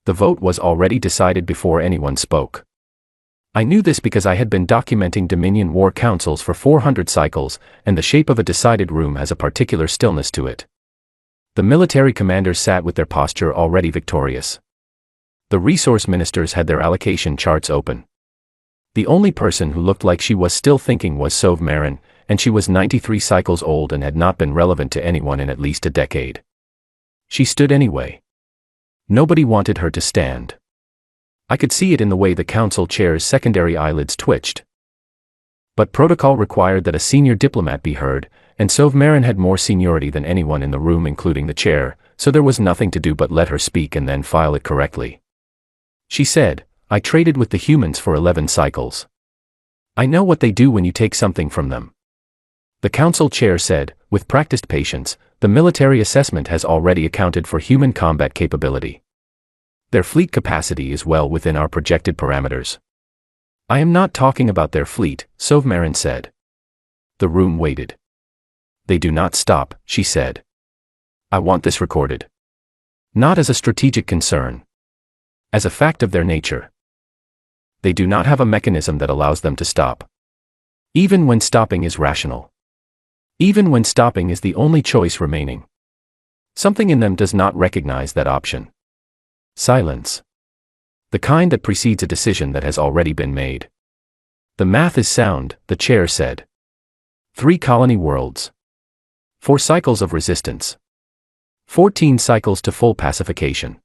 The vote was already decided before anyone spoke. I knew this because I had been documenting Dominion War Councils for 400 cycles, and the shape of a decided room has a particular stillness to it. The military commanders sat with their posture already victorious. The resource ministers had their allocation charts open. The only person who looked like she was still thinking was Sov Marin, and she was 93 cycles old and had not been relevant to anyone in at least a decade. She stood anyway. Nobody wanted her to stand. I could see it in the way the council chair's secondary eyelids twitched. But protocol required that a senior diplomat be heard, and Sov Marin had more seniority than anyone in the room including the chair, so there was nothing to do but let her speak and then file it correctly. She said, "I traded with the humans for 11 cycles. I know what they do when you take something from them." The council chair said, with practiced patience, "The military assessment has already accounted for human combat capability. Their fleet capacity is well within our projected parameters." "I am not talking about their fleet," Sov Marin said. The room waited. "They do not stop," she said. "I want this recorded. Not as a strategic concern. As a fact of their nature. They do not have a mechanism that allows them to stop. Even when stopping is rational. Even when stopping is the only choice remaining. Something in them does not recognize that option. Silence. The kind that precedes a decision that has already been made. "The math is sound," the chair said. 3 colony worlds. 4 cycles of resistance. 14 cycles to full pacification.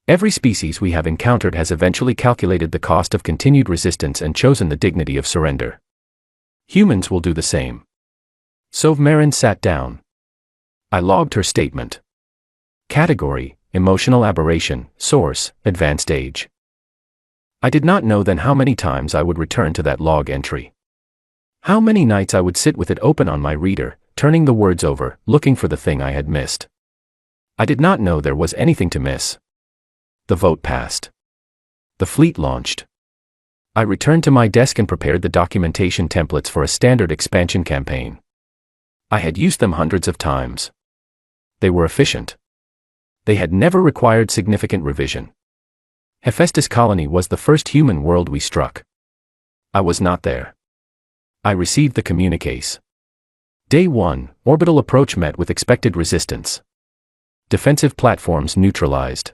Every species we have encountered has eventually calculated the cost of continued resistance and chosen the dignity of surrender. Humans will do the same. Sov Marin sat down. I logged her statement. Category: emotional aberration. Source: advanced age. I did not know then how many times I would return to that log entry. How many nights I would sit with it open on my reader, turning the words over, looking for the thing I had missed. I did not know there was anything to miss. The vote passed. The fleet launched. I returned to my desk and prepared the documentation templates for a standard expansion campaign. I had used them hundreds of times. They were efficient. They had never required significant revision. Hephaestus colony was the first human world we struck. I was not there. I received the communiques. Day 1, orbital approach met with expected resistance. Defensive platforms neutralized.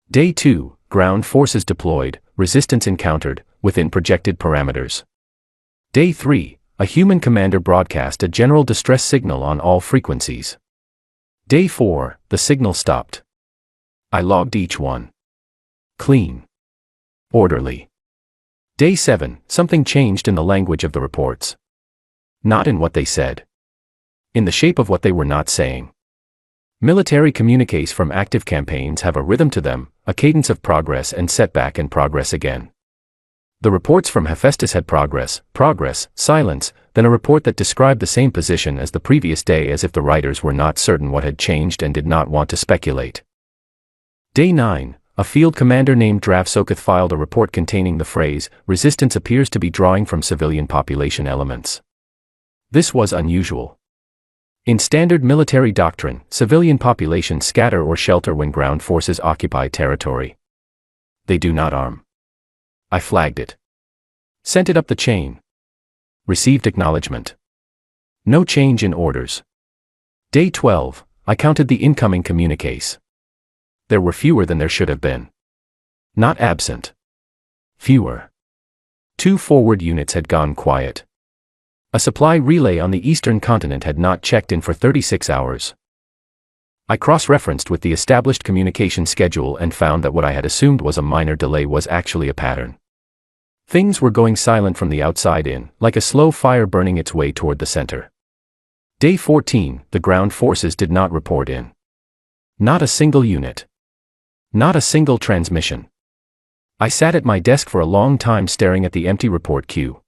Day 2, ground forces deployed, resistance encountered, within projected parameters. Day 3, a human commander broadcast a general distress signal on all frequencies. Day 4, the signal stopped. I logged each one. Clean. Orderly. Day 7, something changed in the language of the reports. Not in what they said. In the shape of what they were not saying. Military communiques from active campaigns have a rhythm to them, a cadence of progress and setback and progress again. The reports from Hephaestus had progress, silence, then a report that described the same position as the previous day as if the writers were not certain what had changed and did not want to speculate. Day 9, a field commander named Dravsoketh filed a report containing the phrase, "Resistance appears to be drawing from civilian population elements." This was unusual. In standard military doctrine, civilian populations scatter or shelter when ground forces occupy territory. They do not arm. I flagged it. Sent it up the chain. Received acknowledgement. No change in orders. Day 12, I counted the incoming communiques. There were fewer than there should have been. Not absent. Fewer. 2 forward units had gone quiet. A supply relay on the eastern continent had not checked in for 36 hours. I cross-referenced with the established communication schedule and found that what I had assumed was a minor delay was actually a pattern. Things were going silent from the outside in, like a slow fire burning its way toward the center. Day 14, the ground forces did not report in. Not a single unit. Not a single transmission. I sat at my desk for a long time staring at the empty report queue.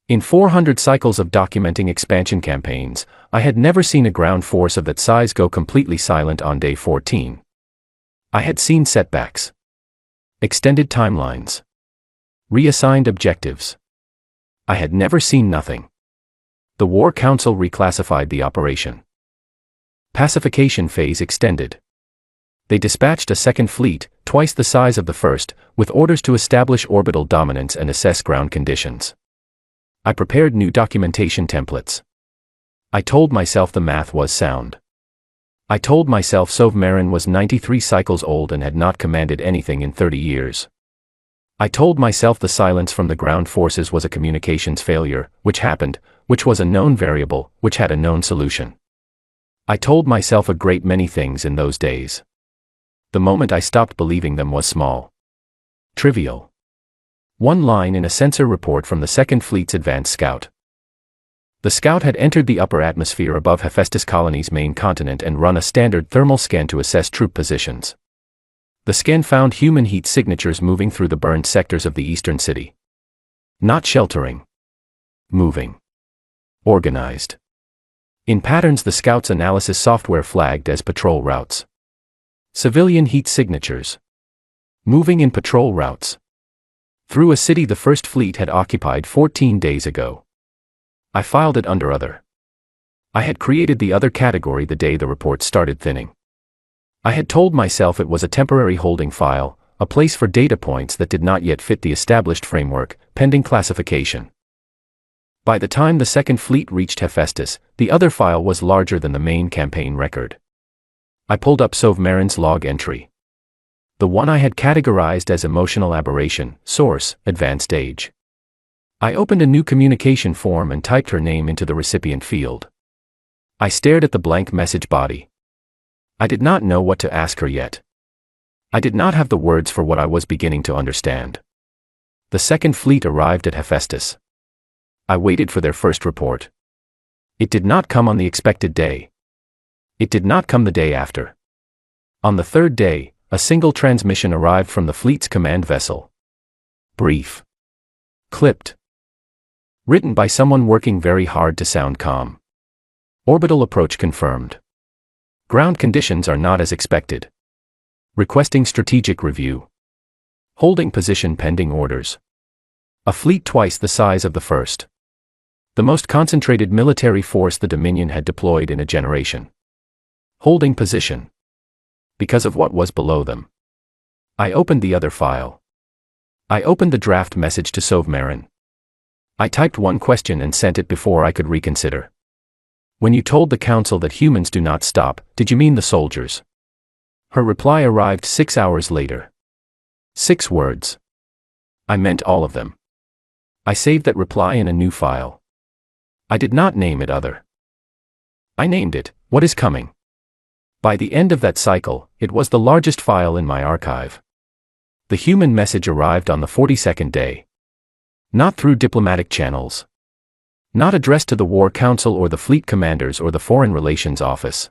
In 400 cycles of documenting expansion campaigns, I had never seen a ground force of that size go completely silent on day 14. I had seen setbacks. Extended timelines. Reassigned objectives. I had never seen nothing. The War Council reclassified the operation. Pacification phase extended. They dispatched a second fleet, twice the size of the first, with orders to establish orbital dominance and assess ground conditions. I prepared new documentation templates. I told myself the math was sound. I told myself Sovmarin was 93 cycles old and had not commanded anything in 30 years. I told myself the silence from the ground forces was a communications failure, which happened, which was a known variable, which had a known solution. I told myself a great many things in those days. The moment I stopped believing them was small. Trivial. One line in a sensor report from the Second Fleet's advanced scout. The scout had entered the upper atmosphere above Hephaestus colony's main continent and run a standard thermal scan to assess troop positions. The scan found human heat signatures moving through the burned sectors of the eastern city. Not sheltering. Moving. Organized. In patterns the scout's analysis software flagged as patrol routes. Civilian heat signatures. Moving in patrol routes. Through a city the First Fleet had occupied 14 days ago. I filed it under Other. I had created the Other category the day the report started thinning. I had told myself it was a temporary holding file, a place for data points that did not yet fit the established framework, pending classification. By the time the Second Fleet reached Hephaestus, the Other file was larger than the main campaign record. I pulled up Sovmarin's log entry. The one I had categorized as emotional aberration, source, advanced age. I opened a new communication form and typed her name into the recipient field. I stared at the blank message body. I did not know what to ask her yet. I did not have the words for what I was beginning to understand. The Second Fleet arrived at Hephaestus. I waited for their first report. It did not come on the expected day. It did not come the day after. On the third day, a single transmission arrived from the fleet's command vessel. Brief. Clipped. Written by someone working very hard to sound calm. Orbital approach confirmed. Ground conditions are not as expected. Requesting strategic review. Holding position pending orders. A fleet twice the size of the first. The most concentrated military force the Dominion had deployed in a generation. Holding position. Because of what was below them. I opened the Other file. I opened the draft message to Sovmarin. I typed one question and sent it before I could reconsider. When you told the council that humans do not stop, did you mean the soldiers? Her reply arrived 6 hours later. 6 words. I meant all of them. I saved that reply in a new file. I did not name it Other. I named it, What is Coming. By the end of that cycle, it was the largest file in my archive. The human message arrived on the 42nd day. Not through diplomatic channels. Not addressed to the War Council or the fleet commanders or the Foreign Relations Office.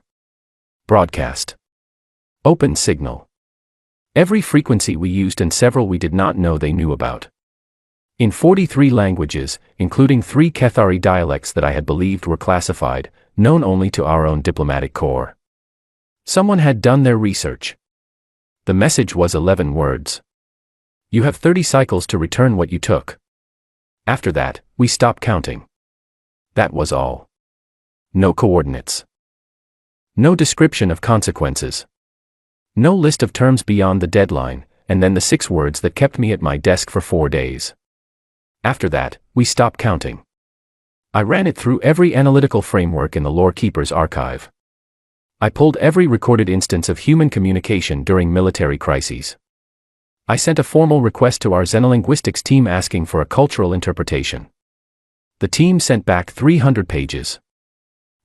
Broadcast. Open signal. Every frequency we used and several we did not know they knew about. In 43 languages, including 3 Cathari dialects that I had believed were classified, known only to our own diplomatic corps. Someone had done their research. The message was 11 words. You have 30 cycles to return what you took. After that, we stopped counting. That was all. No coordinates. No description of consequences. No list of terms beyond the deadline, and then the 6 words that kept me at my desk for 4 days. After that, we stopped counting. I ran it through every analytical framework in the Lore Keeper's archive. I pulled every recorded instance of human communication during military crises. I sent a formal request to our xenolinguistics team asking for a cultural interpretation. The team sent back 300 pages.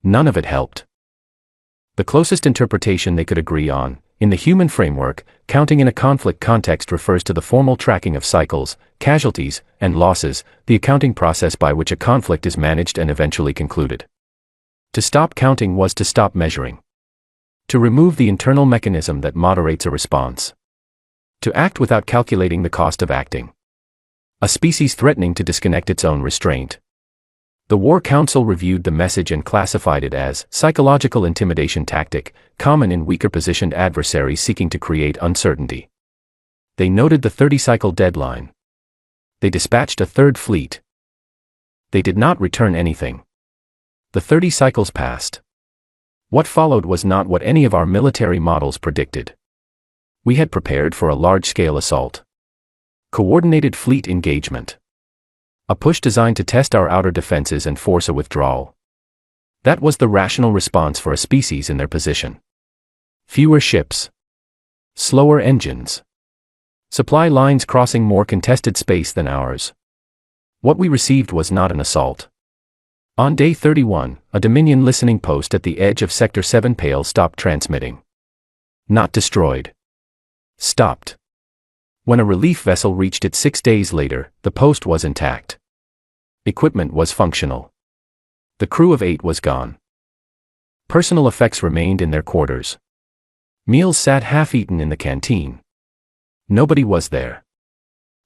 None of it helped. The closest interpretation they could agree on, in the human framework, counting in a conflict context refers to the formal tracking of cycles, casualties, and losses, the accounting process by which a conflict is managed and eventually concluded. To stop counting was to stop measuring. To remove the internal mechanism that moderates a response. To act without calculating the cost of acting. A species threatening to disconnect its own restraint. The War Council reviewed the message and classified it as psychological intimidation tactic, common in weaker positioned adversaries seeking to create uncertainty. They noted the 30-cycle deadline. They dispatched a third fleet. They did not return anything. The 30 cycles passed. What followed was not what any of our military models predicted. We had prepared for a large-scale assault. Coordinated fleet engagement. A push designed to test our outer defenses and force a withdrawal. That was the rational response for a species in their position. Fewer ships. Slower engines. Supply lines crossing more contested space than ours. What we received was not an assault. On day 31, a Dominion listening post at the edge of Sector 7 Pale stopped transmitting. Not destroyed. Stopped. When a relief vessel reached it 6 days later, the post was intact. Equipment was functional. The crew of 8 was gone. Personal effects remained in their quarters. Meals sat half-eaten in the canteen. Nobody was there.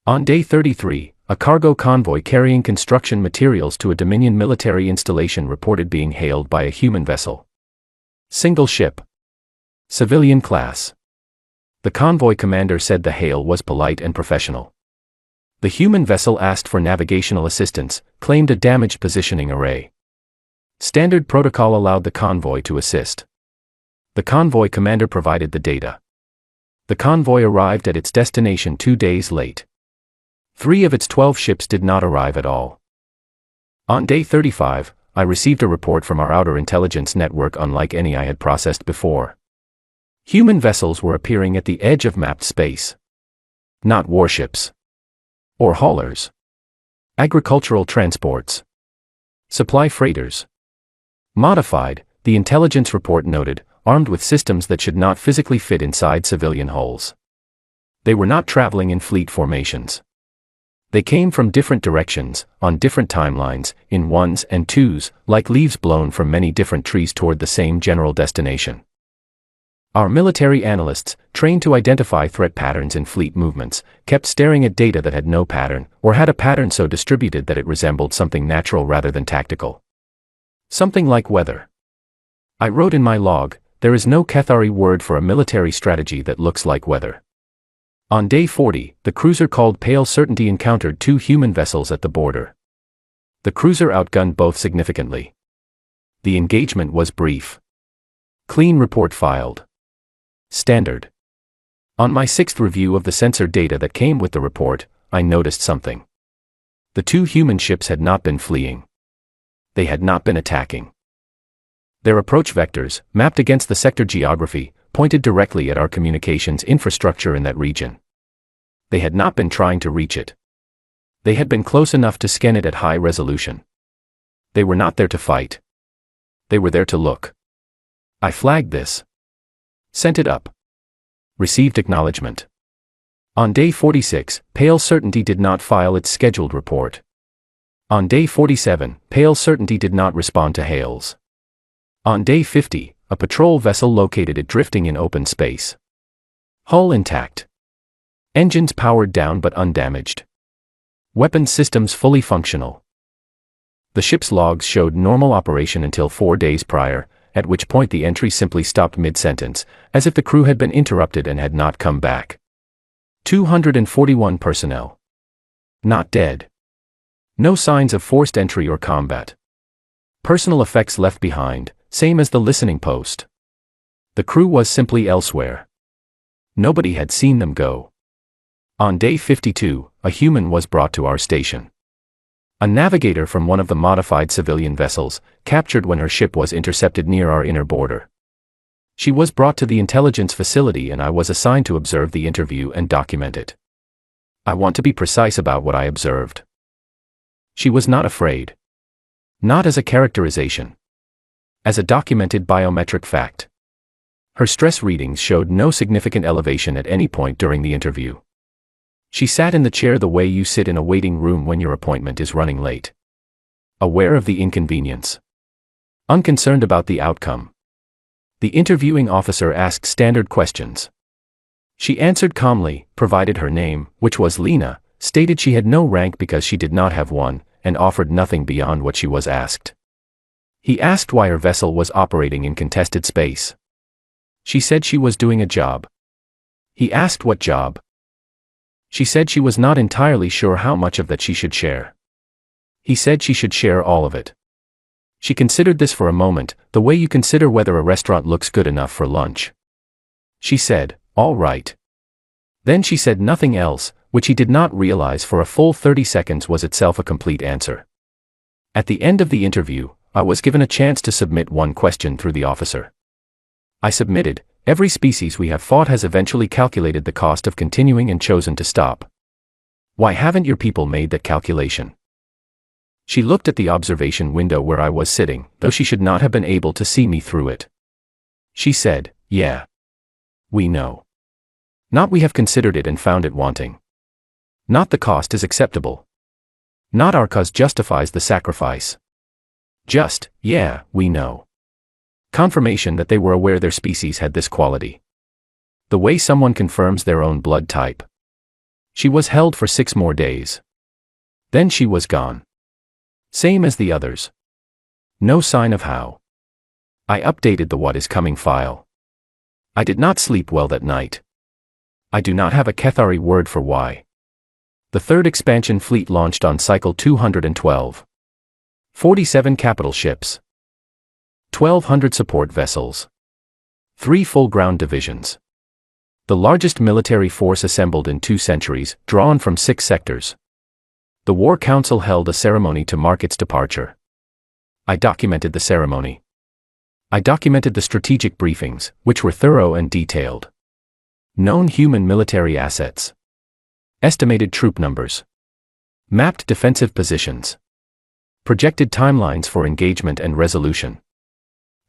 On day 33, a cargo convoy carrying construction materials to a Dominion military installation reported being hailed by a human vessel. Single ship. Civilian class. The convoy commander said the hail was polite and professional. The human vessel asked for navigational assistance, claimed a damaged positioning array. Standard protocol allowed the convoy to assist. The convoy commander provided the data. The convoy arrived at its destination 2 days late. 3 of its 12 ships did not arrive at all. On day 35, I received a report from our outer intelligence network unlike any I had processed before. Human vessels were appearing at the edge of mapped space. Not warships. Or haulers. Agricultural transports. Supply freighters. Modified, the intelligence report noted, armed with systems that should not physically fit inside civilian hulls. They were not traveling in fleet formations. They came from different directions, on different timelines, in ones and twos, like leaves blown from many different trees toward the same general destination. Our military analysts, trained to identify threat patterns in fleet movements, kept staring at data that had no pattern, or had a pattern so distributed that it resembled something natural rather than tactical. Something like weather. I wrote in my log, there is no Cathari word for a military strategy that looks like weather. On day 40, the cruiser called Pale Certainty encountered 2 human vessels at the border. The cruiser outgunned both significantly. The engagement was brief. Clean report filed. Standard. On my 6th review of the sensor data that came with the report, I noticed something. The 2 human ships had not been fleeing. They had not been attacking. Their approach vectors, mapped against the sector geography, pointed directly at our communications infrastructure in that region. They had not been trying to reach it. They had been close enough to scan it at high resolution. They were not there to fight. They were there to look. I flagged this. Sent it up. Received acknowledgement. On day 46, Pale Certainty did not file its scheduled report. On day 47, Pale Certainty did not respond to hails. On day 50, a patrol vessel located it drifting in open space. Hull intact. Engines powered down but undamaged. Weapons systems fully functional. The ship's logs showed normal operation until 4 days prior, at which point the entry simply stopped mid-sentence, as if the crew had been interrupted and had not come back. 241 personnel. Not dead. No signs of forced entry or combat. Personal effects left behind, same as the listening post. The crew was simply elsewhere. Nobody had seen them go. On day 52, a human was brought to our station. A navigator from one of the modified civilian vessels, captured when her ship was intercepted near our inner border. She was brought to the intelligence facility and I was assigned to observe the interview and document it. I want to be precise about what I observed. She was not afraid. Not as a characterization. As a documented biometric fact. Her stress readings showed no significant elevation at any point during the interview. She sat in the chair the way you sit in a waiting room when your appointment is running late. Aware of the inconvenience. Unconcerned about the outcome. The interviewing officer asked standard questions. She answered calmly, provided her name, which was Lena, stated she had no rank because she did not have one, and offered nothing beyond what she was asked. He asked why her vessel was operating in contested space. She said she was doing a job. He asked what job. She said she was not entirely sure how much of that she should share. He said she should share all of it. She considered this for a moment, the way you consider whether a restaurant looks good enough for lunch. She said, "All right." Then she said nothing else, which he did not realize for a full 30 seconds was itself a complete answer. At the end of the interview, I was given a chance to submit one question through the officer. I submitted, every species we have fought has eventually calculated the cost of continuing and chosen to stop. Why haven't your people made that calculation? She looked at the observation window where I was sitting, though she should not have been able to see me through it. She said, yeah. We know. Not we have considered it and found it wanting. Not the cost is acceptable. Not our cause justifies the sacrifice. Just, yeah, we know. Confirmation that they were aware their species had this quality. The way someone confirms their own blood type. She was held for 6 more days. Then she was gone. Same as the others. No sign of how. I updated the what is coming file. I did not sleep well that night. I do not have a Cathari word for why. The third expansion fleet launched on cycle 212. 47 capital ships. 1,200 support vessels. 3 full ground divisions. The largest military force assembled in 2 centuries, drawn from 6 sectors. The War Council held a ceremony to mark its departure. I documented the ceremony. I documented the strategic briefings, which were thorough and detailed. Known human military assets. Estimated troop numbers. Mapped defensive positions. Projected timelines for engagement and resolution.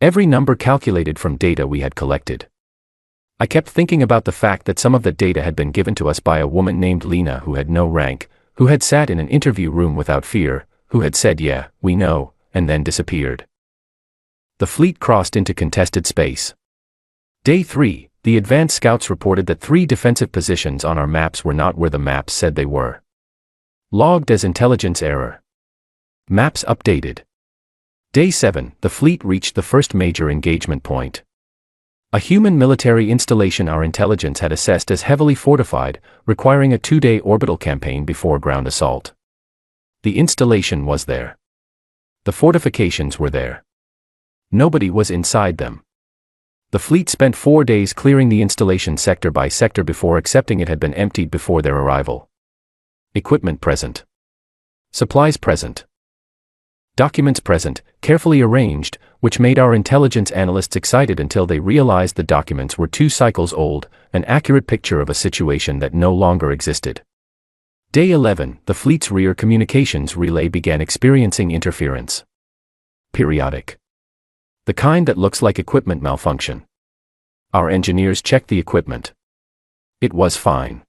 Every number calculated from data we had collected. I kept thinking about the fact that some of that data had been given to us by a woman named Lena who had no rank, who had sat in an interview room without fear, who had said yeah, we know, and then disappeared. The fleet crossed into contested space. Day 3, the advanced scouts reported that 3 defensive positions on our maps were not where the maps said they were. Logged as intelligence error. Maps updated. Day 7, the fleet reached the first major engagement point. A human military installation our intelligence had assessed as heavily fortified, requiring a 2-day orbital campaign before ground assault. The installation was there. The fortifications were there. Nobody was inside them. The fleet spent 4 days clearing the installation sector by sector before accepting it had been emptied before their arrival. Equipment present. Supplies present. Documents present, carefully arranged, which made our intelligence analysts excited until they realized the documents were 2 cycles old, an accurate picture of a situation that no longer existed. Day 11, the fleet's rear communications relay began experiencing interference. Periodic. The kind that looks like equipment malfunction. Our engineers checked the equipment. It was fine.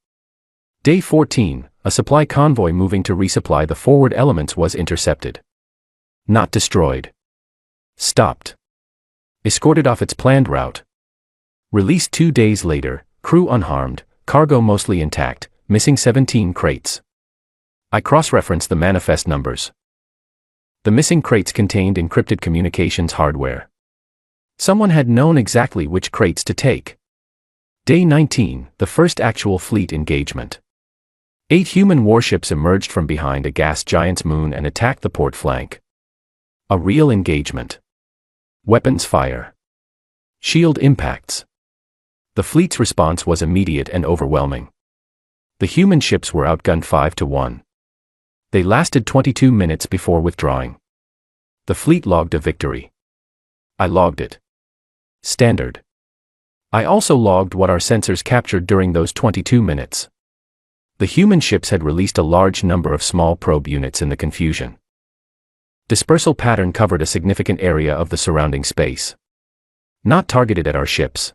Day 14, a supply convoy moving to resupply the forward elements was intercepted. Not destroyed. Stopped. Escorted off its planned route. Released 2 days later, crew unharmed, cargo mostly intact, missing 17 crates. I cross-referenced the manifest numbers. The missing crates contained encrypted communications hardware. Someone had known exactly which crates to take. Day 19, the first actual fleet engagement. 8 human warships emerged from behind a gas giant's moon and attacked the port flank. A real engagement. Weapons fire. Shield impacts. The fleet's response was immediate and overwhelming. The human ships were outgunned 5-1. They lasted 22 minutes before withdrawing. The fleet logged a victory. I logged it. Standard. I also logged what our sensors captured during those 22 minutes. The human ships had released a large number of small probe units in the confusion. Dispersal pattern covered a significant area of the surrounding space. Not targeted at our ships.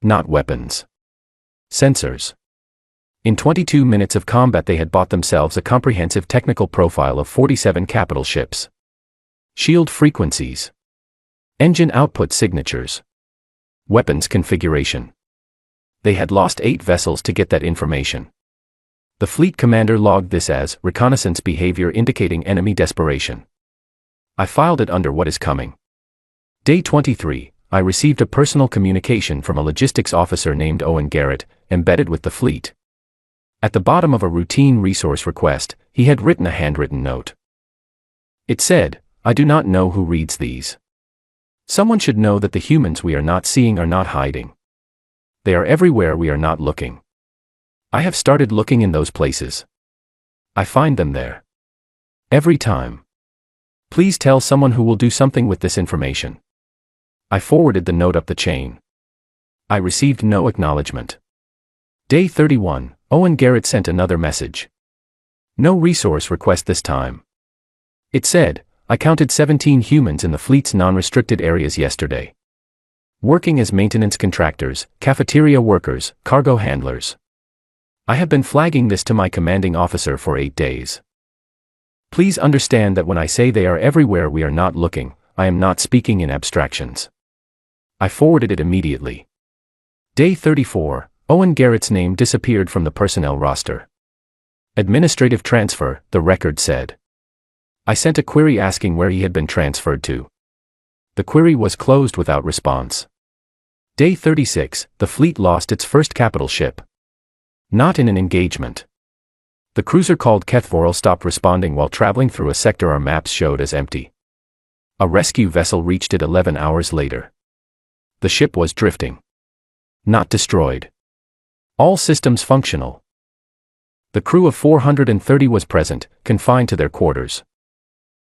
Not weapons. Sensors. In 22 minutes of combat they had bought themselves a comprehensive technical profile of 47 capital ships. Shield frequencies. Engine output signatures. Weapons configuration. They had lost 8 vessels to get that information. The fleet commander logged this as reconnaissance behavior indicating enemy desperation. I filed it under what is coming. Day 23, I received a personal communication from a logistics officer named Owen Garrett, embedded with the fleet. At the bottom of a routine resource request, he had written a handwritten note. It said, I do not know who reads these. Someone should know that the humans we are not seeing are not hiding. They are everywhere we are not looking. I have started looking in those places. I find them there. Every time. Please tell someone who will do something with this information. I forwarded the note up the chain. I received no acknowledgement. Day 31, Owen Garrett sent another message. No resource request this time. It said, I counted 17 humans in the fleet's non-restricted areas yesterday. Working as maintenance contractors, cafeteria workers, cargo handlers. I have been flagging this to my commanding officer for 8 days. Please understand that when I say they are everywhere we are not looking, I am not speaking in abstractions. I forwarded it immediately. Day 34, Owen Garrett's name disappeared from the personnel roster. Administrative transfer, the record said. I sent a query asking where he had been transferred to. The query was closed without response. Day 36, the fleet lost its first capital ship. Not in an engagement. The cruiser called Kethvorel stopped responding while traveling through a sector our maps showed as empty. A rescue vessel reached it 11 hours later. The ship was drifting. Not destroyed. All systems functional. The crew of 430 was present, confined to their quarters.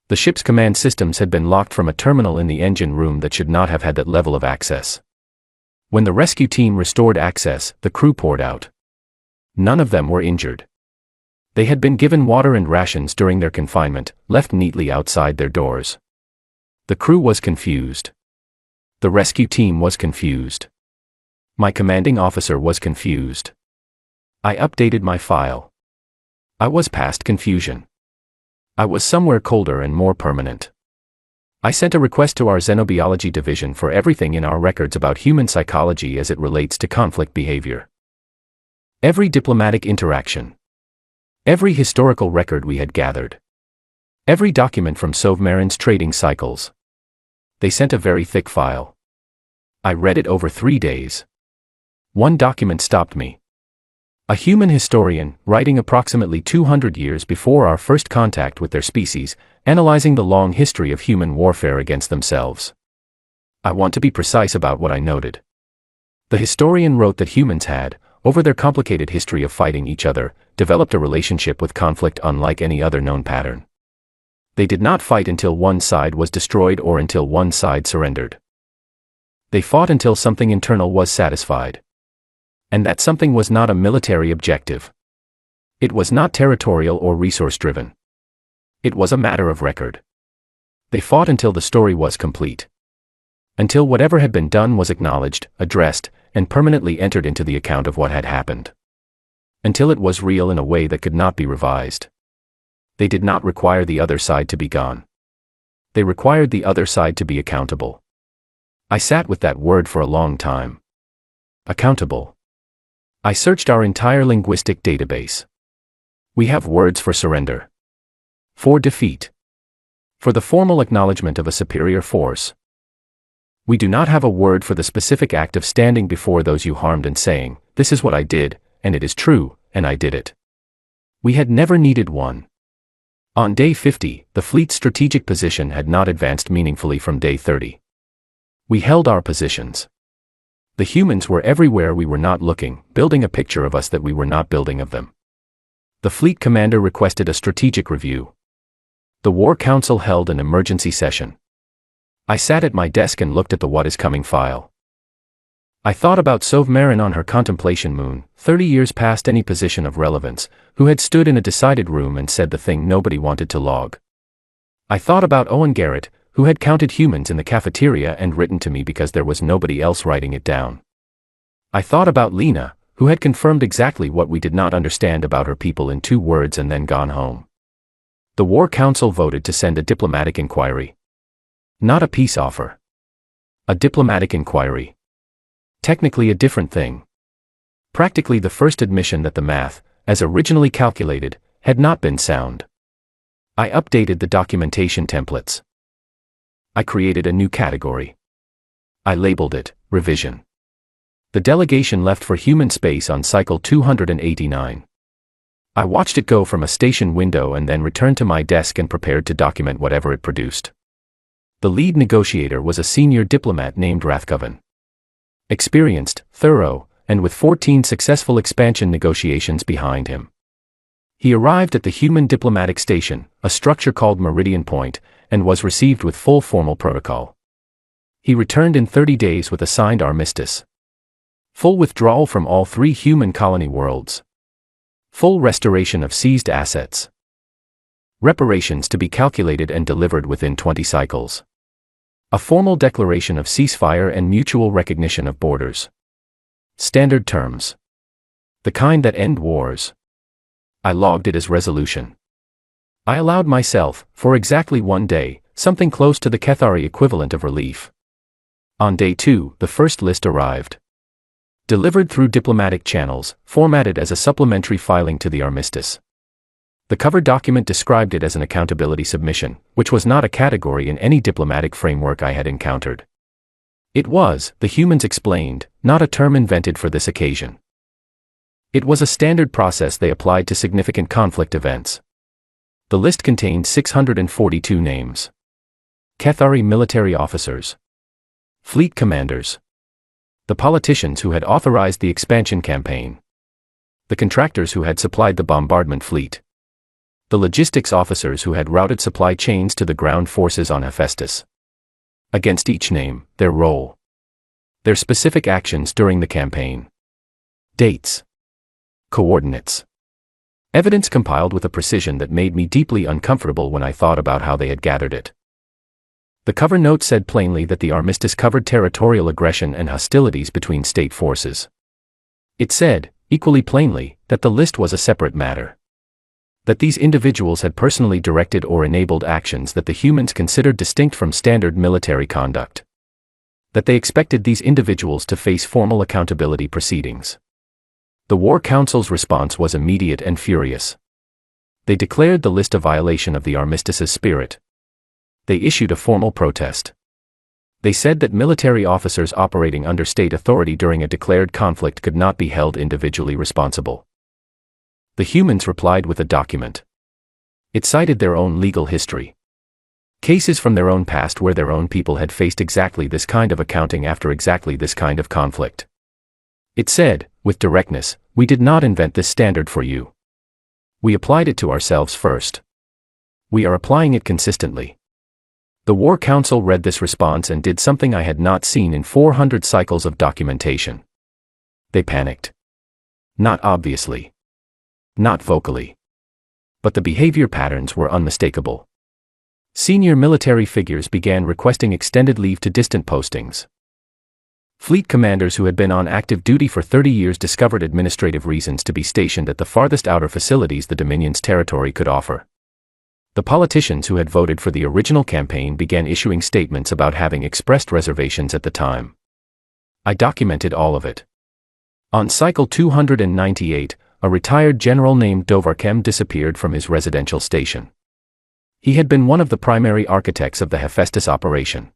The ship's command systems had been locked from a terminal in the engine room that should not have had that level of access. When the rescue team restored access, the crew poured out. None of them were injured. They had been given water and rations during their confinement, left neatly outside their doors. The crew was confused. The rescue team was confused. My commanding officer was confused. I updated my file. I was past confusion. I was somewhere colder and more permanent. I sent a request to our xenobiology division for everything in our records about human psychology as it relates to conflict behavior. Every diplomatic interaction. Every historical record we had gathered. Every document from Sovmarin's trading cycles. They sent a very thick file. I read it over 3 days. One document stopped me. A human historian, writing approximately 200 years before our first contact with their species, analyzing the long history of human warfare against themselves. I want to be precise about what I noted. The historian wrote that humans had, over their complicated history of fighting each other, developed a relationship with conflict unlike any other known pattern. They did not fight until one side was destroyed or until one side surrendered. They fought until something internal was satisfied. And that something was not a military objective. It was not territorial or resource-driven. It was a matter of record. They fought until the story was complete. Until whatever had been done was acknowledged, addressed, and permanently entered into the account of what had happened. Until it was real in a way that could not be revised. They did not require the other side to be gone. They required the other side to be accountable. I sat with that word for a long time. Accountable. I searched our entire linguistic database. We have words for surrender. For defeat. For the formal acknowledgement of a superior force. We do not have a word for the specific act of standing before those you harmed and saying, "This is what I did, and it is true, and I did it." We had never needed one. On day 50, the fleet's strategic position had not advanced meaningfully from day 30. We held our positions. The humans were everywhere we were not looking, building a picture of us that we were not building of them. The fleet commander requested a strategic review. The War Council held an emergency session. I sat at my desk and looked at the What Is Coming file. I thought about Sovmarin on her contemplation moon, 30 years past any position of relevance, who had stood in a decided room and said the thing nobody wanted to log. I thought about Owen Garrett, who had counted humans in the cafeteria and written to me because there was nobody else writing it down. I thought about Lena, who had confirmed exactly what we did not understand about her people in 2 words and then gone home. The War Council voted to send a diplomatic inquiry. Not a peace offer. A diplomatic inquiry. Technically a different thing. Practically the first admission that the math, as originally calculated, had not been sound. I updated the documentation templates. I created a new category. I labeled it, Revision. The delegation left for human space on cycle 289. I watched it go from a station window and then returned to my desk and prepared to document whatever it produced. The lead negotiator was a senior diplomat named Rathcoven. Experienced, thorough, and with 14 successful expansion negotiations behind him. He arrived at the human diplomatic station, a structure called Meridian Point, and was received with full formal protocol. He returned in 30 days with a signed armistice. Full withdrawal from all 3 human colony worlds. Full restoration of seized assets. Reparations to be calculated and delivered within 20 cycles. A formal declaration of ceasefire and mutual recognition of borders. Standard terms. The kind that end wars. I logged it as resolution. I allowed myself, for exactly 1 day, something close to the Cathari equivalent of relief. On day 2, the first list arrived. Delivered through diplomatic channels, formatted as a supplementary filing to the armistice. The cover document described it as an accountability submission, which was not a category in any diplomatic framework I had encountered. It was, the humans explained, not a term invented for this occasion. It was a standard process they applied to significant conflict events. The list contained 642 names. Cathari military officers. Fleet commanders. The politicians who had authorized the expansion campaign. The contractors who had supplied the bombardment fleet. The logistics officers who had routed supply chains to the ground forces on Hephaestus. Against each name, their role. Their specific actions during the campaign. Dates. Coordinates. Evidence compiled with a precision that made me deeply uncomfortable when I thought about how they had gathered it. The cover note said plainly that the armistice covered territorial aggression and hostilities between state forces. It said, equally plainly, that the list was a separate matter. That these individuals had personally directed or enabled actions that the humans considered distinct from standard military conduct. That they expected these individuals to face formal accountability proceedings. The War Council's response was immediate and furious. They declared the list a violation of the armistice's spirit. They issued a formal protest. They said that military officers operating under state authority during a declared conflict could not be held individually responsible. The humans replied with a document. It cited their own legal history. Cases from their own past where their own people had faced exactly this kind of accounting after exactly this kind of conflict. It said, with directness, we did not invent this standard for you. We applied it to ourselves first. We are applying it consistently. The War Council read this response and did something I had not seen in 400 cycles of documentation. They panicked. Not obviously. Not vocally. But the behavior patterns were unmistakable. Senior military figures began requesting extended leave to distant postings. Fleet commanders who had been on active duty for 30 years discovered administrative reasons to be stationed at the farthest outer facilities the Dominion's territory could offer. The politicians who had voted for the original campaign began issuing statements about having expressed reservations at the time. I documented all of it. On cycle 298, a retired general named Dovarkem disappeared from his residential station. He had been one of the primary architects of the Hephaestus operation.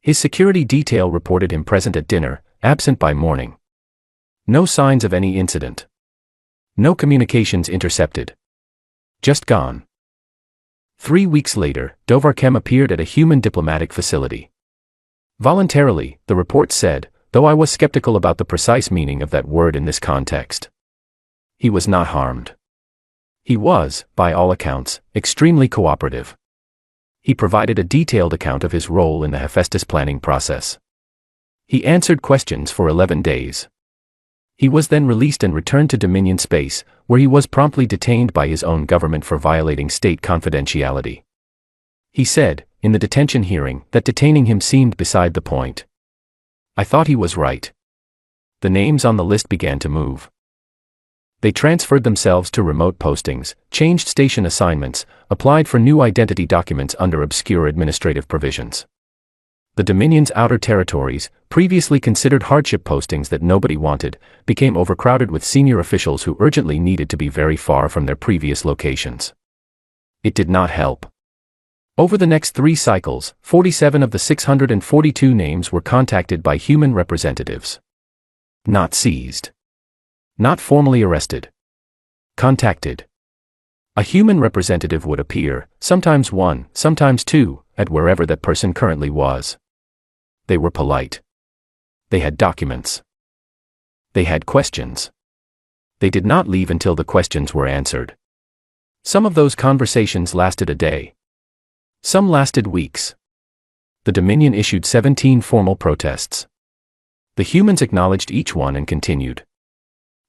His security detail reported him present at dinner, absent by morning. No signs of any incident. No communications intercepted. Just gone. 3 weeks later, Dovarkem appeared at a human diplomatic facility. Voluntarily, the report said, though I was skeptical about the precise meaning of that word in this context. He was not harmed. He was, by all accounts, extremely cooperative. He provided a detailed account of his role in the Hephaestus planning process. He answered questions for 11 days. He was then released and returned to Dominion space, where he was promptly detained by his own government for violating state confidentiality. He said, in the detention hearing, that detaining him seemed beside the point. I thought he was right. The names on the list began to move. They transferred themselves to remote postings, changed station assignments, applied for new identity documents under obscure administrative provisions. The Dominion's outer territories, previously considered hardship postings that nobody wanted, became overcrowded with senior officials who urgently needed to be very far from their previous locations. It did not help. Over the next 3 cycles, 47 of the 642 names were contacted by human representatives. Not seized. Not formally arrested. Contacted. A human representative would appear, sometimes 1, sometimes 2, at wherever that person currently was. They were polite. They had documents. They had questions. They did not leave until the questions were answered. Some of those conversations lasted a day. Some lasted weeks. The Dominion issued 17 formal protests. The humans acknowledged each one and continued.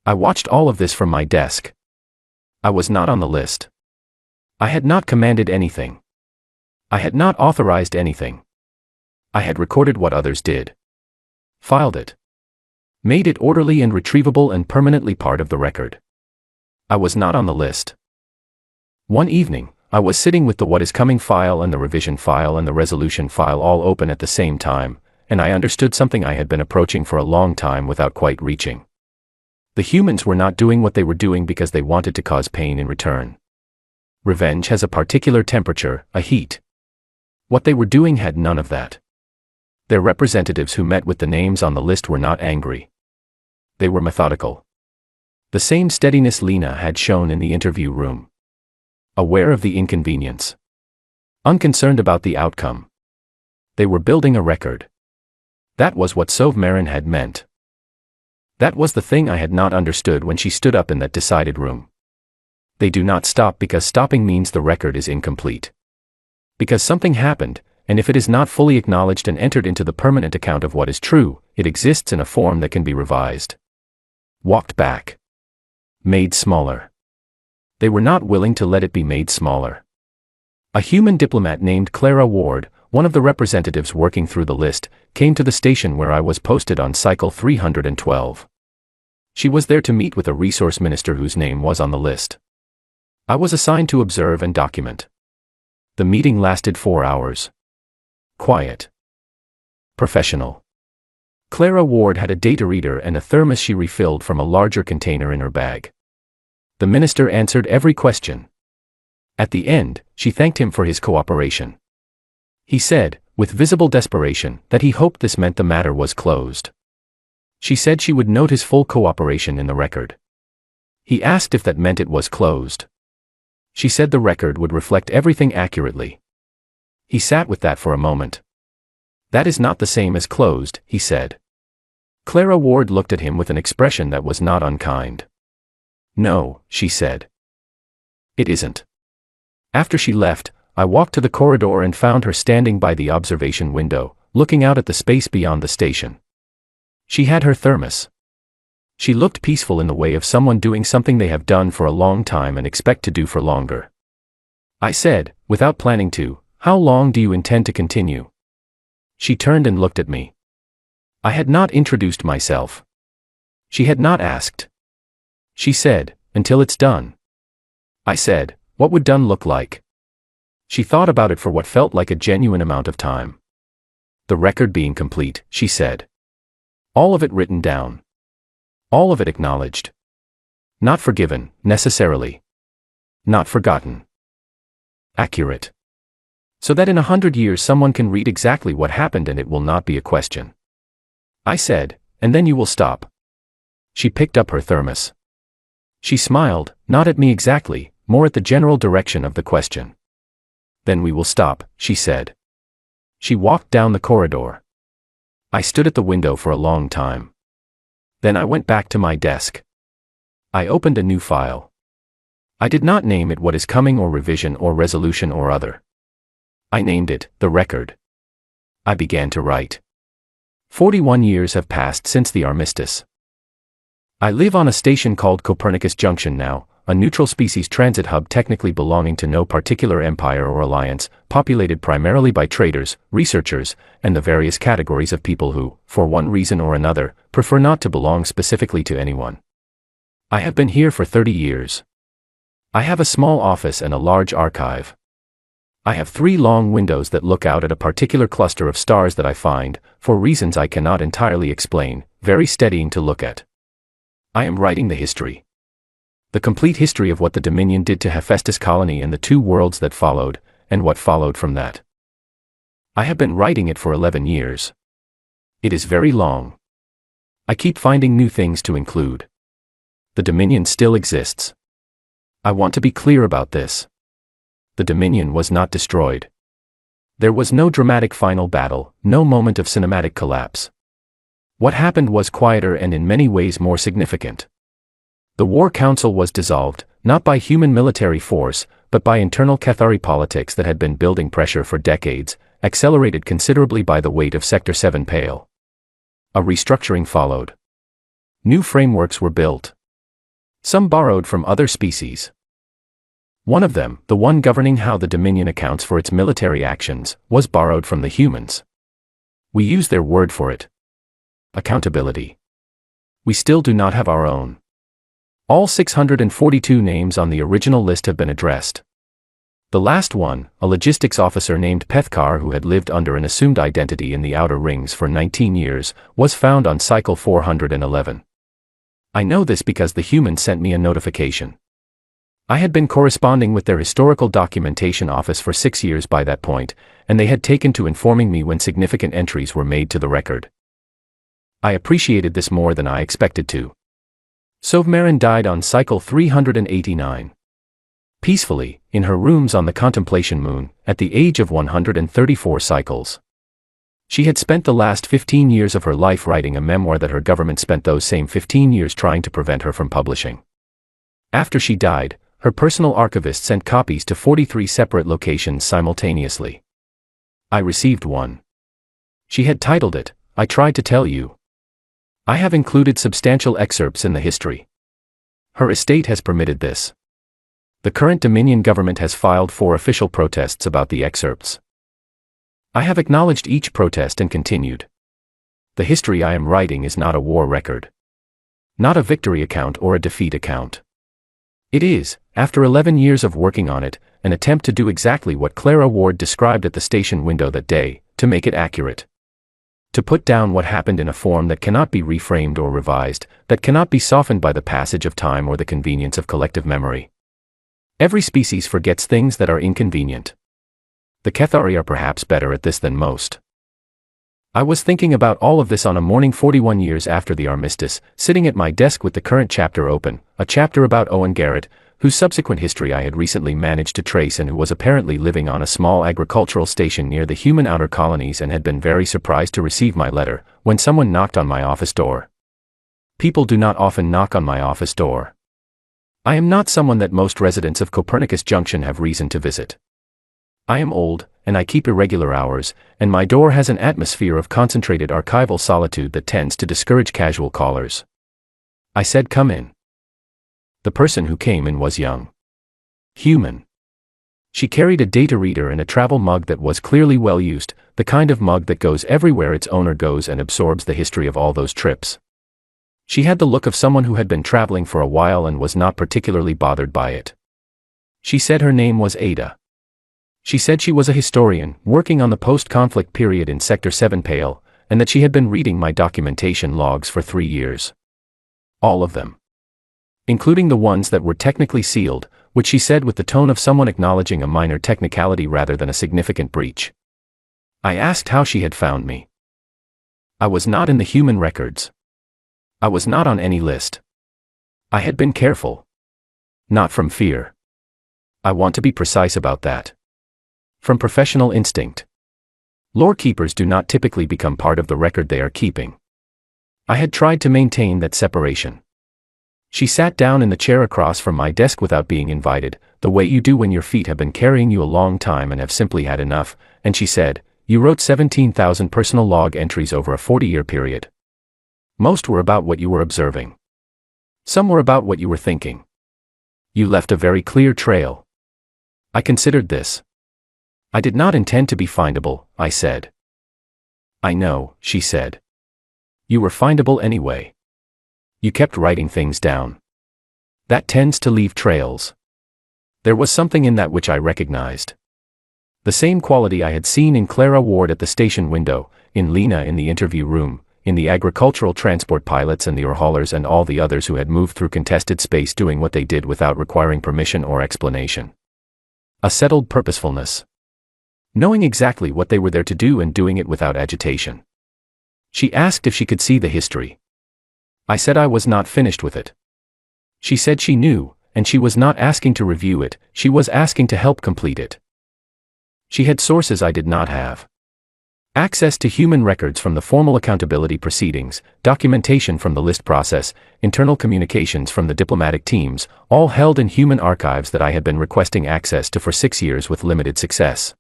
I watched all of this from my desk. I was not on the list. I had not commanded anything. I had not authorized anything. I had recorded what others did. Filed it. Made it orderly and retrievable and permanently part of the record. I was not on the list. One evening, I was sitting with the what is coming file and the revision file and the resolution file all open at the same time, and I understood something I had been approaching for a long time without quite reaching. The humans were not doing what they were doing because they wanted to cause pain in return. Revenge has a particular temperature, a heat. What they were doing had none of that. Their representatives who met with the names on the list were not angry. They were methodical. The same steadiness Lena had shown in the interview room. Aware of the inconvenience. Unconcerned about the outcome. They were building a record. That was what Sovmarin had meant. That was the thing I had not understood when she stood up in that decided room. They do not stop because stopping means the record is incomplete. Because something happened, and if it is not fully acknowledged and entered into the permanent account of what is true, it exists in a form that can be revised. Walked back. Made smaller. They were not willing to let it be made smaller. A human diplomat named Clara Ward, one of the representatives working through the list, came to the station where I was posted on cycle 312. She was there to meet with a resource minister whose name was on the list. I was assigned to observe and document. The meeting lasted 4 hours. Quiet. Professional. Clara Ward had a data reader and a thermos she refilled from a larger container in her bag. The minister answered every question. At the end, she thanked him for his cooperation. He said, with visible desperation, that he hoped this meant the matter was closed. She said she would note his full cooperation in the record. He asked if that meant it was closed. She said the record would reflect everything accurately. He sat with that for a moment. That is not the same as closed, he said. Clara Ward looked at him with an expression that was not unkind. No, she said. It isn't. After she left, I walked to the corridor and found her standing by the observation window, looking out at the space beyond the station. She had her thermos. She looked peaceful in the way of someone doing something they have done for a long time and expect to do for longer. I said, without planning to, "How long do you intend to continue?" She turned and looked at me. I had not introduced myself. She had not asked. She said, "Until it's done." I said, "What would done look like?" She thought about it for what felt like a genuine amount of time. The record being complete, she said. All of it written down. All of it acknowledged. Not forgiven, necessarily. Not forgotten. Accurate. So that in 100 years someone can read exactly what happened and it will not be a question. I said, "And then you will stop." She picked up her thermos. She smiled, not at me exactly, more at the general direction of the question. "Then we will stop," she said. She walked down the corridor. I stood at the window for a long time. Then I went back to my desk. I opened a new file. I did not name it what is coming or revision or resolution or other. I named it, the record. I began to write. 41 years have passed since the armistice. I live on a station called Copernicus Junction now, a neutral species transit hub technically belonging to no particular empire or alliance, populated primarily by traders, researchers, and the various categories of people who, for one reason or another, prefer not to belong specifically to anyone. I have been here for 30 years. I have a small office and a large archive. I have 3 long windows that look out at a particular cluster of stars that I find, for reasons I cannot entirely explain, very steadying to look at. I am writing the history. The complete history of what the Dominion did to Hephaestus colony and the 2 worlds that followed, and what followed from that. I have been writing it for 11 years. It is very long. I keep finding new things to include. The Dominion still exists. I want to be clear about this. The Dominion was not destroyed. There was no dramatic final battle, no moment of cinematic collapse. What happened was quieter and in many ways more significant. The War Council was dissolved, not by human military force, but by internal Cathari politics that had been building pressure for decades, accelerated considerably by the weight of Sector 7 Pale. A restructuring followed. New frameworks were built. Some borrowed from other species. One of them, the one governing how the Dominion accounts for its military actions, was borrowed from the humans. We use their word for it. Accountability. We still do not have our own. All 642 names on the original list have been addressed. The last one, a logistics officer named Pethkar who had lived under an assumed identity in the Outer Rings for 19 years, was found on cycle 411. I know this because the humans sent me a notification. I had been corresponding with their historical documentation office for 6 years by that point, and they had taken to informing me when significant entries were made to the record. I appreciated this more than I expected to. Sovmarin died on cycle 389. Peacefully, in her rooms on the Contemplation Moon, at the age of 134 cycles. She had spent the last 15 years of her life writing a memoir that her government spent those same 15 years trying to prevent her from publishing. After she died, her personal archivist sent copies to 43 separate locations simultaneously. I received one. She had titled it, "I Tried to Tell You." I have included substantial excerpts in the history. Her estate has permitted this. The current Dominion government has filed 4 official protests about the excerpts. I have acknowledged each protest and continued. The history I am writing is not a war record. Not a victory account or a defeat account. It is, after 11 years of working on it, an attempt to do exactly what Clara Ward described at the station window that day, to make it accurate. To put down what happened in a form that cannot be reframed or revised, that cannot be softened by the passage of time or the convenience of collective memory. Every species forgets things that are inconvenient. The Cathari are perhaps better at this than most. I was thinking about all of this on a morning 41 years after the armistice, sitting at my desk with the current chapter open, a chapter about Owen Garrett, whose subsequent history I had recently managed to trace and who was apparently living on a small agricultural station near the human outer colonies and had been very surprised to receive my letter, when someone knocked on my office door. People do not often knock on my office door. I am not someone that most residents of Copernicus Junction have reason to visit. I am old, and I keep irregular hours, and my door has an atmosphere of concentrated archival solitude that tends to discourage casual callers. I said, "Come in." The person who came in was young. Human. She carried a data reader and a travel mug that was clearly well used, the kind of mug that goes everywhere its owner goes and absorbs the history of all those trips. She had the look of someone who had been traveling for a while and was not particularly bothered by it. She said her name was Ada. She said she was a historian, working on the post-conflict period in Sector 7 Pale, and that she had been reading my documentation logs for 3 years. All of them. Including the ones that were technically sealed, which she said with the tone of someone acknowledging a minor technicality rather than a significant breach. I asked how she had found me. I was not in the human records. I was not on any list. I had been careful. Not from fear. I want to be precise about that. From professional instinct. Lore keepers do not typically become part of the record they are keeping. I had tried to maintain that separation. She sat down in the chair across from my desk without being invited, the way you do when your feet have been carrying you a long time and have simply had enough, and she said, "You wrote 17,000 personal log entries over a 40-year period. Most were about what you were observing. Some were about what you were thinking. You left a very clear trail." I considered this. "I did not intend to be findable," I said. "I know," she said. "You were findable anyway. You kept writing things down. That tends to leave trails." There was something in that which I recognized. The same quality I had seen in Clara Ward at the station window, in Lena in the interview room, in the agricultural transport pilots and the overhaulers and all the others who had moved through contested space doing what they did without requiring permission or explanation. A settled purposefulness. Knowing exactly what they were there to do and doing it without agitation. She asked if she could see the history. I said I was not finished with it. She said she knew, and she was not asking to review it, she was asking to help complete it. She had sources I did not have. Access to human records from the formal accountability proceedings, documentation from the list process, internal communications from the diplomatic teams, all held in human archives that I had been requesting access to for 6 years with limited success.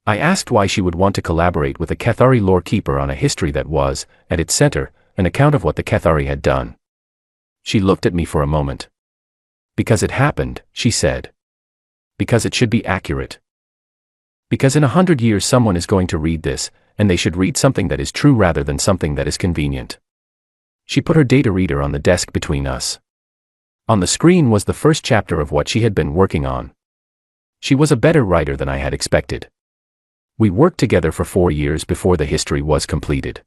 I asked why she would want to collaborate with a Cathari lore keeper on a history that was, at its center, an account of what the Cathari had done. She looked at me for a moment. Because it happened, she said. Because it should be accurate. Because in 100 years someone is going to read this, and they should read something that is true rather than something that is convenient. She put her data reader on the desk between us. On the screen was the first chapter of what she had been working on. She was a better writer than I had expected. We worked together for 4 years before the history was completed.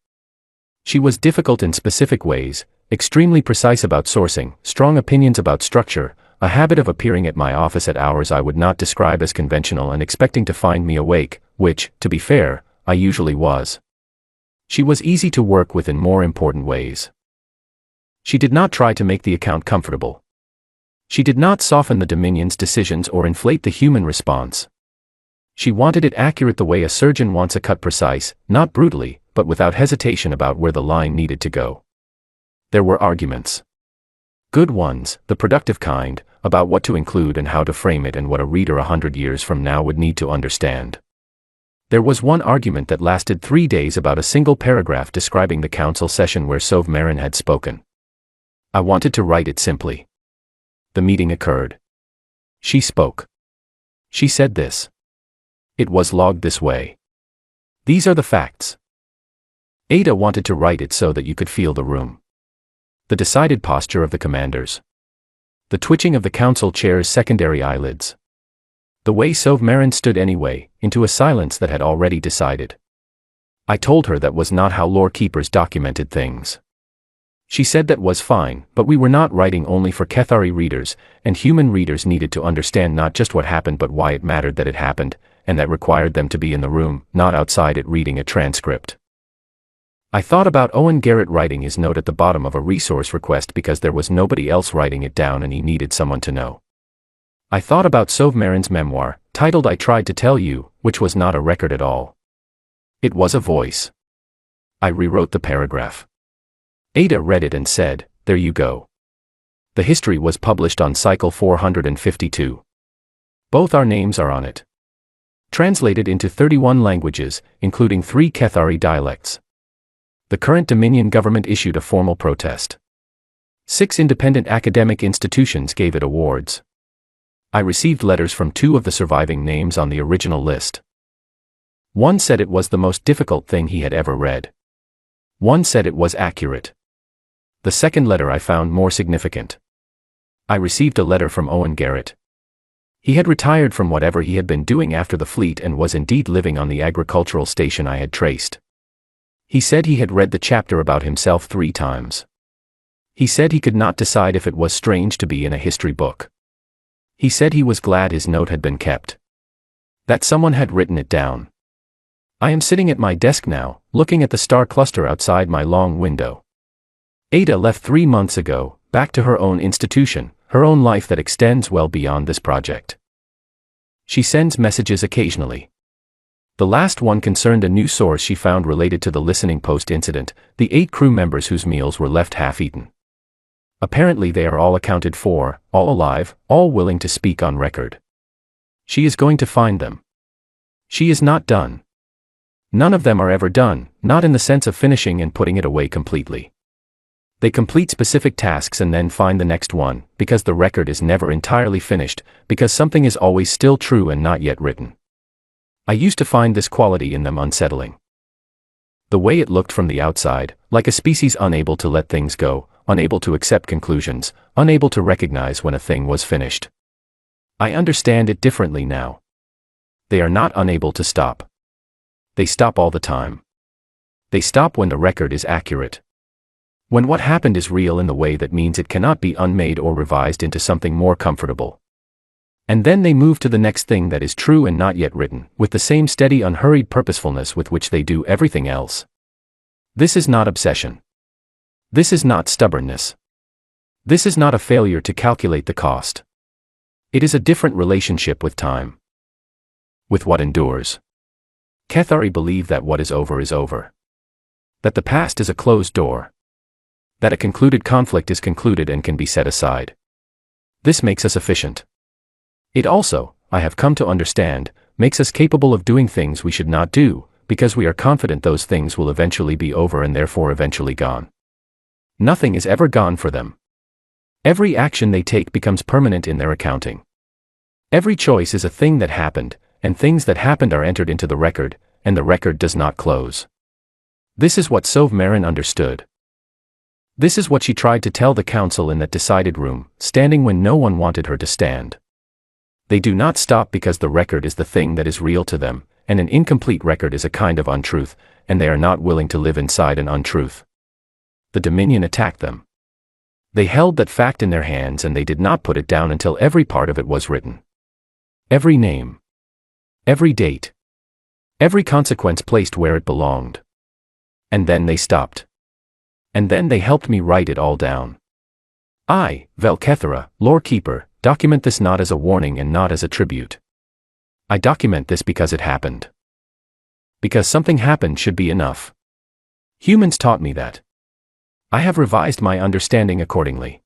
She was difficult in specific ways, extremely precise about sourcing, strong opinions about structure, a habit of appearing at my office at hours I would not describe as conventional and expecting to find me awake, which, to be fair, I usually was. She was easy to work with in more important ways. She did not try to make the account comfortable. She did not soften the Dominion's decisions or inflate the human response. She wanted it accurate the way a surgeon wants a cut precise, not brutally, but without hesitation about where the line needed to go. There were arguments. Good ones, the productive kind, about what to include and how to frame it and what a reader 100 years from now would need to understand. There was one argument that lasted 3 days about a single paragraph describing the council session where Sov-Marin had spoken. I wanted to write it simply. The meeting occurred. She spoke. She said this. It was logged this way. These are the facts. Ada wanted to write it so that you could feel the room. The decided posture of the commanders. The twitching of the council chair's secondary eyelids. The way Sov-Marin stood anyway, into a silence that had already decided. I told her that was not how lore keepers documented things. She said that was fine, but we were not writing only for Cathari readers, and human readers needed to understand not just what happened but why it mattered that it happened, and that required them to be in the room, not outside it reading a transcript. I thought about Owen Garrett writing his note at the bottom of a resource request because there was nobody else writing it down and he needed someone to know. I thought about Sov-Marin's memoir, titled I Tried to Tell You, which was not a record at all. It was a voice. I rewrote the paragraph. Ada read it and said, "There you go." The history was published on cycle 452. Both our names are on it. Translated into 31 languages, including 3 Cathari dialects. The current Dominion government issued a formal protest. 6 independent academic institutions gave it awards. I received letters from 2 of the surviving names on the original list. One said it was the most difficult thing he had ever read. One said it was accurate. The second letter I found more significant. I received a letter from Owen Garrett. He had retired from whatever he had been doing after the fleet and was indeed living on the agricultural station I had traced. He said he had read the chapter about himself 3 times. He said he could not decide if it was strange to be in a history book. He said he was glad his note had been kept. That someone had written it down. I am sitting at my desk now, looking at the star cluster outside my long window. Ada left 3 months ago, back to her own institution, her own life that extends well beyond this project. She sends messages occasionally. The last one concerned a new source she found related to the listening post incident, the 8 crew members whose meals were left half-eaten. Apparently they are all accounted for, all alive, all willing to speak on record. She is going to find them. She is not done. None of them are ever done, not in the sense of finishing and putting it away completely. They complete specific tasks and then find the next one, because the record is never entirely finished, because something is always still true and not yet written. I used to find this quality in them unsettling. The way it looked from the outside, like a species unable to let things go, unable to accept conclusions, unable to recognize when a thing was finished. I understand it differently now. They are not unable to stop. They stop all the time. They stop when the record is accurate. When what happened is real in the way that means it cannot be unmade or revised into something more comfortable. And then they move to the next thing that is true and not yet written, with the same steady unhurried purposefulness with which they do everything else. This is not obsession. This is not stubbornness. This is not a failure to calculate the cost. It is a different relationship with time. With what endures. Kethari believe that what is over is over. That the past is a closed door. That a concluded conflict is concluded and can be set aside. This makes us efficient. It also, I have come to understand, makes us capable of doing things we should not do, because we are confident those things will eventually be over and therefore eventually gone. Nothing is ever gone for them. Every action they take becomes permanent in their accounting. Every choice is a thing that happened, and things that happened are entered into the record, and the record does not close. This is what Sauve Marin understood. This is what she tried to tell the council in that decided room, standing when no one wanted her to stand. They do not stop because the record is the thing that is real to them, and an incomplete record is a kind of untruth, and they are not willing to live inside an untruth. The Dominion attacked them. They held that fact in their hands and they did not put it down until every part of it was written. Every name. Every date. Every consequence placed where it belonged. And then they stopped. And then they helped me write it all down. I, Velkethera, Lore Keeper, document this not as a warning and not as a tribute. I document this because it happened. Because something happened should be enough. Humans taught me that. I have revised my understanding accordingly.